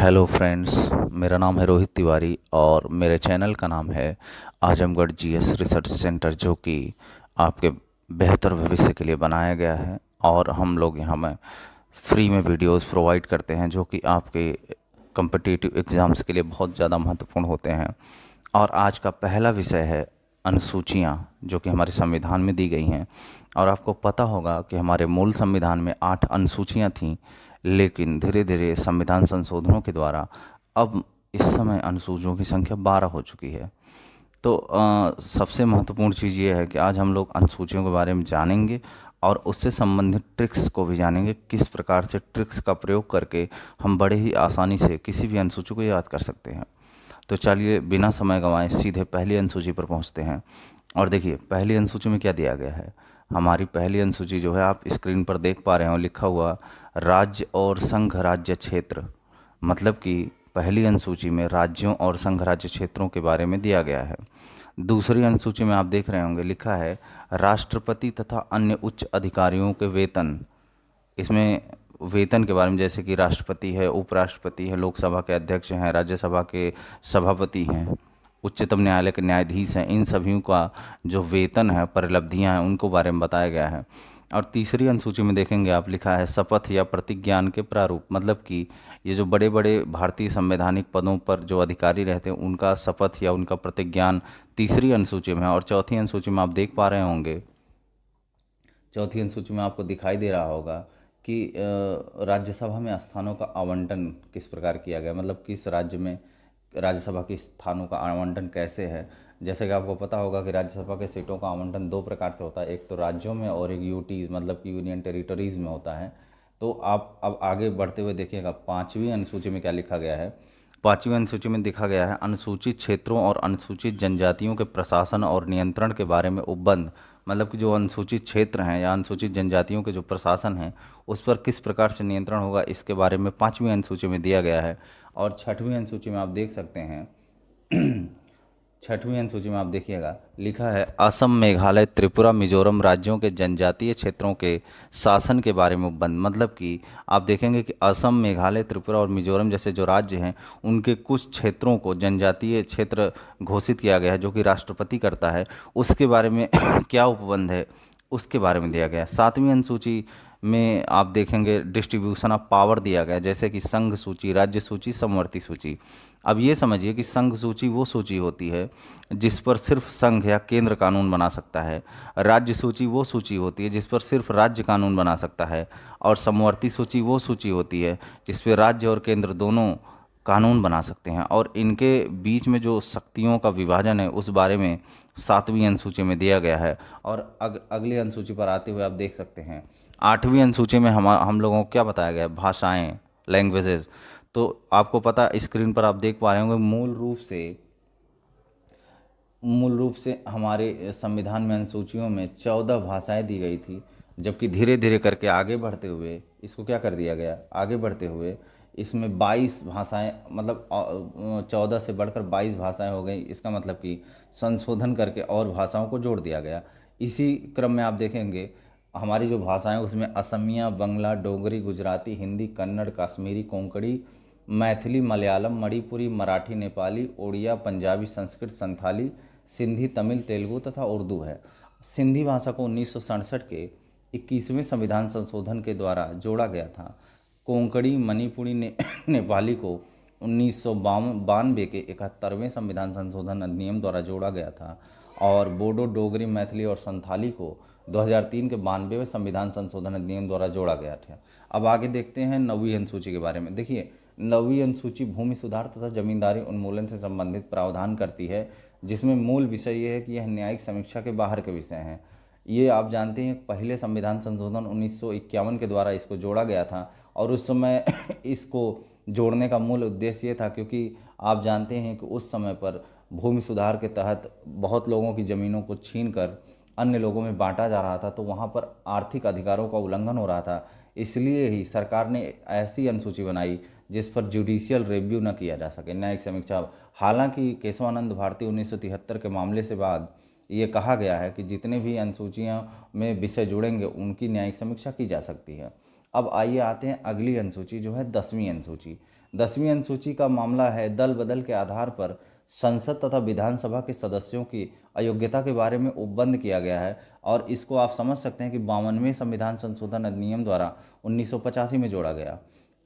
Hello friends, मेरा नाम है रोहित तिवारी और मेरे चैनल का नाम है आजमगढ़ जीएस रिसर्च सेंटर, जो कि आपके बेहतर भविष्य के लिए बनाया गया है। और हम लोग यहाँ में फ्री में वीडियोस प्रोवाइड करते हैं जो कि आपके कम्पिटिटिव एग्ज़ाम्स के लिए बहुत ज़्यादा महत्वपूर्ण होते हैं। और आज का पहला विषय है अनुसूचियाँ, जो कि हमारे संविधान में दी गई हैं। और आपको पता होगा कि हमारे मूल संविधान में 8 अनुसूचियाँ थीं, लेकिन धीरे धीरे संविधान संशोधनों के द्वारा अब इस समय अनुसूचियों की संख्या 12 हो चुकी है। तो सबसे महत्वपूर्ण चीज़ ये है कि आज हम लोग अनुसूचियों के बारे में जानेंगे और उससे संबंधित ट्रिक्स को भी जानेंगे, किस प्रकार से ट्रिक्स का प्रयोग करके हम बड़े ही आसानी से किसी भी अनुसूची को याद कर सकते हैं। तो चलिए बिना समय गंवाए सीधे पहली अनुसूची पर पहुंचते हैं। और देखिए पहली अनुसूची में क्या दिया गया है। हमारी पहली अनुसूची जो है आप स्क्रीन पर देख पा रहे हो, लिखा हुआ राज्य और संघ राज्य क्षेत्र। मतलब कि पहली अनुसूची में राज्यों और संघ राज्य क्षेत्रों के बारे में दिया गया है। दूसरी अनुसूची में आप देख रहे होंगे लिखा है राष्ट्रपति तथा अन्य उच्च अधिकारियों के वेतन। इसमें वेतन के बारे में, जैसे कि राष्ट्रपति है, उपराष्ट्रपति है, लोकसभा के अध्यक्ष हैं, राज्यसभा के सभापति हैं, उच्चतम न्यायालय के न्यायाधीश हैं, इन सभी का जो वेतन है, परिलब्धियां हैं, उनको बारे में बताया गया है। और तीसरी अनुसूची में देखेंगे आप लिखा है शपथ या प्रतिज्ञान के प्रारूप। मतलब कि ये जो बड़े बड़े भारतीय संवैधानिक पदों पर जो अधिकारी रहते हैं उनका शपथ या उनका प्रतिज्ञान तीसरी अनुसूची में है। और चौथी अनुसूची में आप देख पा रहे होंगे, चौथी अनुसूची में आपको दिखाई दे रहा होगा कि राज्यसभा में स्थानों का आवंटन किस प्रकार किया गया, मतलब किस राज्य में राज्यसभा के स्थानों का आवंटन कैसे है। जैसे कि आपको पता होगा कि राज्यसभा के सीटों का आवंटन दो प्रकार से होता है, एक तो राज्यों में और एक यूटीज़ मतलब कि यूनियन टेरिटरीज़ में होता है। तो आप अब आगे बढ़ते हुए देखिएगा पाँचवीं अनुसूची में क्या लिखा गया है। पाँचवीं अनुसूची में लिखा गया है अनुसूचित क्षेत्रों और अनुसूचित जनजातियों के प्रशासन और नियंत्रण के बारे में उपबंध। मतलब कि जो अनुसूचित क्षेत्र हैं या अनुसूचित जनजातियों के जो प्रशासन है उस पर किस प्रकार से नियंत्रण होगा, इसके बारे में पाँचवीं अनुसूची में दिया गया है। और छठवीं अनुसूची में आप देख सकते हैं छठवीं अनुसूची में आप देखिएगा लिखा है असम, मेघालय, त्रिपुरा, मिजोरम राज्यों के जनजातीय क्षेत्रों के शासन के बारे में उपबंध। मतलब कि आप देखेंगे कि असम, मेघालय, त्रिपुरा और मिजोरम जैसे जो राज्य हैं उनके कुछ क्षेत्रों को जनजातीय क्षेत्र घोषित किया गया है, जो कि राष्ट्रपति करता है। उसके बारे में क्या उपबंध है उसके बारे में दिया गया है। सातवीं अनुसूची में आप देखेंगे डिस्ट्रीब्यूशन ऑफ पावर दिया गया है, जैसे कि संघ सूची, राज्य सूची, समवर्ती सूची। अब ये समझिए कि संघ सूची वो सूची होती है जिस पर सिर्फ संघ या केंद्र कानून बना सकता है। राज्य सूची वो सूची होती है जिस पर सिर्फ राज्य कानून बना सकता है। और समवर्ती सूची वो सूची होती है जिस पर राज्य और केंद्र दोनों कानून बना सकते हैं। और इनके बीच में जो शक्तियों का विभाजन है उस बारे में सातवीं अनुसूची में दिया गया है। और अगली अनुसूची पर आते हुए आप देख सकते हैं आठवीं अनुसूची में हम लोगों को क्या बताया गया है, भाषाएं, लैंग्वेजेस। तो आपको पता स्क्रीन पर आप देख पा रहे होंगे मूल रूप से हमारे संविधान में अनुसूचियों में 14 भाषाएं दी गई थी, जबकि धीरे धीरे करके आगे बढ़ते हुए इसको क्या कर दिया गया, आगे बढ़ते हुए इसमें 22 भाषाएं, मतलब 14 से बढ़कर 22 भाषाएं हो गई। इसका मतलब कि संशोधन करके और भाषाओं को जोड़ दिया गया। इसी क्रम में आप देखेंगे हमारी जो भाषाएं उसमें असमिया, बंगला, डोगरी, गुजराती, हिंदी, कन्नड़, कश्मीरी, कोंकणी, मैथिली, मलयालम, मणिपुरी, मराठी, नेपाली, उड़िया, पंजाबी, संस्कृत, संथाली, सिंधी, तमिल, तेलुगु तथा उर्दू है। सिंधी भाषा को 1967 के 21वें संविधान संशोधन के द्वारा जोड़ा गया था। कोंकणी, मणिपुरी, नेपाली को 1992 के 71वें संविधान संशोधन अधिनियम द्वारा जोड़ा गया था। और बोडो, डोगरी, मैथिली और संथाली को 2003 के 92वें संविधान संशोधन अधिनियम द्वारा जोड़ा गया था। अब आगे देखते हैं नवीं अनुसूची के बारे में। देखिए नवीं अनुसूची भूमि सुधार तथा जमींदारी उन्मूलन से संबंधित प्रावधान करती है, जिसमें मूल विषय ये है कि यह न्यायिक समीक्षा के बाहर के विषय हैं। ये आप जानते हैं पहले संविधान संशोधन 1951 के द्वारा इसको जोड़ा गया था। और उस समय इसको जोड़ने का मूल उद्देश्य ये था क्योंकि आप जानते हैं कि उस समय पर भूमि सुधार के तहत बहुत लोगों की ज़मीनों को छीनकर अन्य लोगों में बांटा जा रहा था, तो वहाँ पर आर्थिक अधिकारों का उल्लंघन हो रहा था। इसलिए ही सरकार ने ऐसी अनुसूची बनाई जिस पर जुडिशियल रिव्यू न किया जा सके, न्यायिक समीक्षा। हालांकि केशवानंद भारती 1973 के मामले से बाद ये कहा गया है कि जितने भी अनुसूचियां में विषय जुड़ेंगे उनकी न्यायिक समीक्षा की जा सकती है। अब आइए आते हैं अगली अनुसूची जो है 10वीं अनुसूची। 10वीं अनुसूची का मामला है दल बदल के आधार पर संसद तथा विधानसभा के सदस्यों की अयोग्यता के बारे में उपबंध किया गया है, और इसको आप समझ सकते हैं कि 52वें संविधान संशोधन अधिनियम द्वारा 1985 में जोड़ा गया।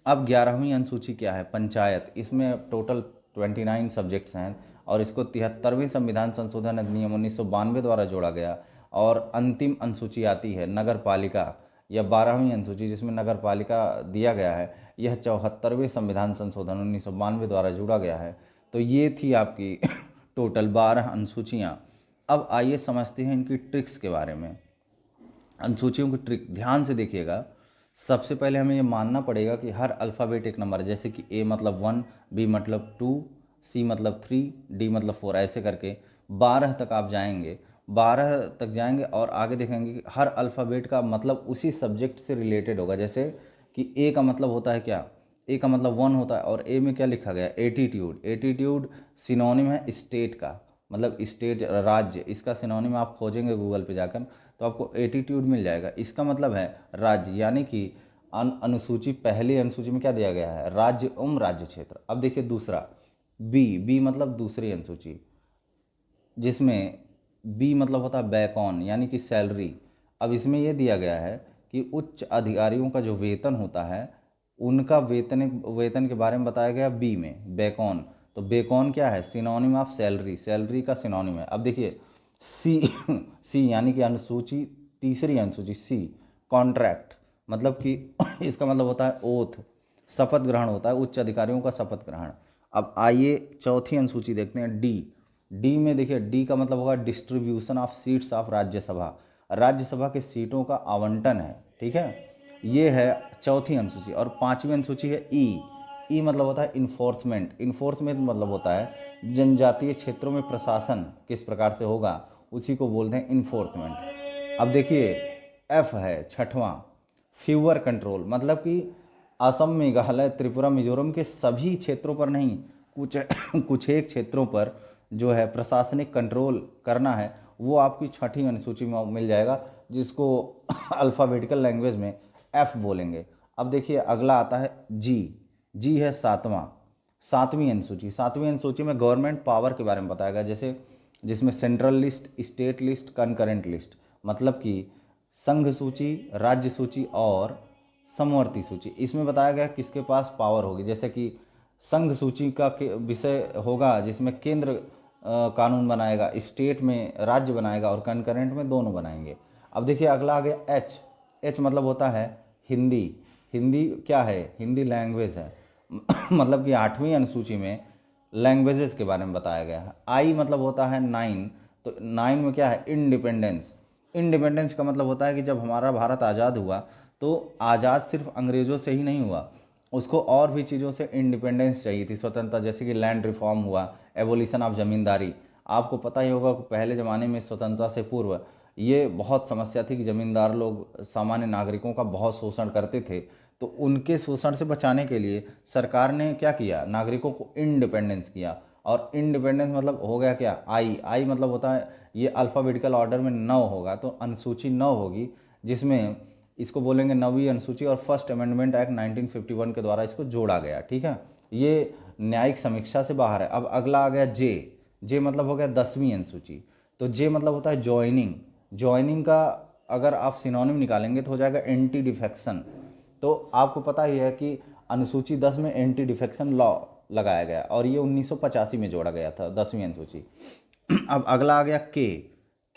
अब 11वीं अनुसूची क्या है? पंचायत। इसमें टोटल 29 सब्जेक्ट्स हैं और इसको 73वें संविधान संशोधन अधिनियम 1992 द्वारा जोड़ा गया। और अंतिम अनुसूची आती है नगर पालिका या 12वीं अनुसूची, जिसमें नगर पालिका दिया गया है। यह 74वें संविधान संशोधन 1992 द्वारा जोड़ा गया है। तो ये थी आपकी टोटल 12 अनुसूचियाँ। अब आइए समझते हैं इनकी ट्रिक्स के बारे में। अनुसूचियों की ट्रिक ध्यान से देखिएगा। सबसे पहले हमें ये मानना पड़ेगा कि हर अल्फ़ाबेट एक नंबर, जैसे कि ए मतलब 1, बी मतलब 2, सी मतलब 3, डी मतलब 4, ऐसे करके 12 तक आप जाएंगे। 12 तक जाएंगे और आगे देखेंगे कि हर अल्फ़ाबेट का मतलब उसी सब्जेक्ट से रिलेटेड होगा। जैसे कि ए का मतलब होता है क्या? ए का मतलब 1 होता है, और ए में क्या लिखा गया? एटीट्यूड। एटीट्यूड सिनोनिम है स्टेट का, मतलब स्टेट राज्य। इसका सिनोनिम आप खोजेंगे गूगल पे जाकर तो आपको एटीट्यूड मिल जाएगा। इसका मतलब है राज्य, यानी कि अनुसूची, पहली अनुसूची में क्या दिया गया है? राज्य राज्य क्षेत्र। अब देखिए दूसरा बी। बी मतलब दूसरी अनुसूची, जिसमें बी मतलब होता है बैकऑन, यानी कि सैलरी। अब इसमें यह दिया गया है कि उच्च अधिकारियों का जो वेतन होता है, उनका वेतन के बारे में बताया गया बी में, बैकऑन। तो बैकऑन क्या है? Synonym of salary. सैलरी का सिनोनिम है। अब देखिए सी सी यानी कि अनुसूची, तीसरी अनुसूची सी, कॉन्ट्रैक्ट, मतलब कि इसका मतलब होता है ओथ, शपथ ग्रहण होता है, उच्च अधिकारियों का शपथ ग्रहण। अब आइए चौथी अनुसूची देखते हैं, डी। डी में देखिए, डी का मतलब होगा distribution of seats of Rajya Sabha. Rajya Sabha के सीटों का आवंटन है, ठीक है। ये है चौथी अनुसूची। और पांचवी अनुसूची है ई। ई मतलब होता है इन्फोर्समेंट। इन्फोर्समेंट मतलब होता है जनजातीय क्षेत्रों में प्रशासन किस प्रकार से होगा, उसी को बोलते हैं इन्फोर्समेंट। अब देखिए एफ है छठवां, फ्यूअर कंट्रोल, मतलब कि असम, मेघालय, त्रिपुरा, मिजोरम के सभी क्षेत्रों पर नहीं, कुछ कुछ एक क्षेत्रों पर जो है प्रशासनिक कंट्रोल करना है, वो आपकी छठी अनुसूची में मिल जाएगा, जिसको अल्फ़ाबेटिकल लैंग्वेज में एफ बोलेंगे। अब देखिए अगला आता है जी। जी है सातवीं अनुसूची। सातवीं अनुसूची में गवर्नमेंट पावर के बारे में बताया गया, जैसे जिसमें central list, state list, concurrent list, मतलब कि संघ सूची, राज्य सूची और समवर्ती सूची। इसमें बताया गया किसके पास पावर होगी। जैसे कि संघ सूची का विषय होगा जिसमें केंद्र कानून बनाएगा, स्टेट में राज्य बनाएगा, और कंकरेंट में दोनों बनाएंगे। अब देखिए अगला आ गया एच। एच मतलब होता है हिंदी। हिंदी क्या है? हिंदी लैंग्वेज है। मतलब कि 8वीं अनुसूची में लैंग्वेजेस के बारे में बताया गया है। आई मतलब होता है 9। तो 9 में क्या है? इंडिपेंडेंस। इंडिपेंडेंस का मतलब होता है कि जब हमारा भारत आज़ाद हुआ तो आज़ाद सिर्फ अंग्रेज़ों से ही नहीं हुआ, उसको और भी चीज़ों से इंडिपेंडेंस चाहिए थी, स्वतंत्रता। जैसे कि लैंड रिफॉर्म हुआ, एवोल्यूशन ऑफ ज़मींदारी। आपको पता ही होगा कि पहले ज़माने में स्वतंत्रता से पूर्व ये बहुत समस्या थी कि ज़मींदार लोग सामान्य नागरिकों का बहुत शोषण करते थे। तो उनके शोषण से बचाने के लिए सरकार ने क्या किया? नागरिकों को इंडिपेंडेंस किया। और इंडिपेंडेंस मतलब हो गया क्या? आई। आई मतलब होता है, ये अल्फ़ाबेटिकल ऑर्डर में 9 होगा, तो अनुसूची 9 होगी, जिसमें इसको बोलेंगे 9वीं अनुसूची। और फर्स्ट अमेंडमेंट एक्ट 1951 के द्वारा इसको जोड़ा गया, ठीक है। ये न्यायिक समीक्षा से बाहर है। अब अगला आ गया जे। जे मतलब हो गया 10वीं अनुसूची। तो जे मतलब होता है ज्वाइनिंग। ज्वाइनिंग का अगर आप सिनोनिम निकालेंगे तो हो जाएगा एंटी डिफेक्शन। तो आपको पता ही है कि अनुसूची 10 में एंटी डिफेक्शन लॉ लगाया गया, और ये 1985 में जोड़ा गया था, 10वीं अनुसूची। अब अगला आ गया के।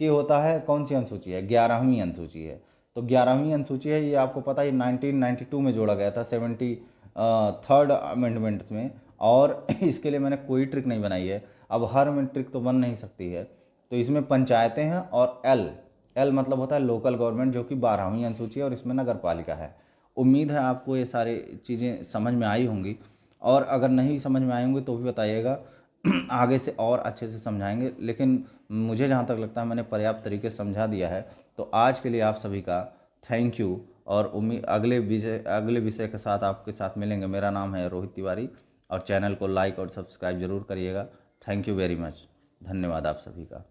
के होता है कौन सी अनुसूची है? 11वीं अनुसूची है। तो 11वीं अनुसूची है, ये आपको पता है 1992 में जोड़ा गया था, 73rd अमेंडमेंट में। और इसके लिए मैंने कोई ट्रिक नहीं बनाई है। अब हर में ट्रिक तो बन नहीं सकती है, तो इसमें पंचायतें हैं। और एल। एल मतलब होता है लोकल गवर्नमेंट, जो कि 12वीं अनुसूची है, और इसमें नगर पालिका है। उम्मीद है आपको ये सारी चीज़ें समझ में आई होंगी, और अगर नहीं समझ में आई होंगी तो भी बताइएगा, आगे से और अच्छे से समझाएंगे। लेकिन मुझे जहाँ तक लगता है मैंने पर्याप्त तरीके से समझा दिया है। तो आज के लिए आप सभी का थैंक यू, और उम्मीद अगले विषय के साथ आपके साथ मिलेंगे। मेरा नाम है रोहित तिवारी, और चैनल को लाइक और सब्सक्राइब जरूर करिएगा। Thank you very much. धन्यवाद आप सभी का।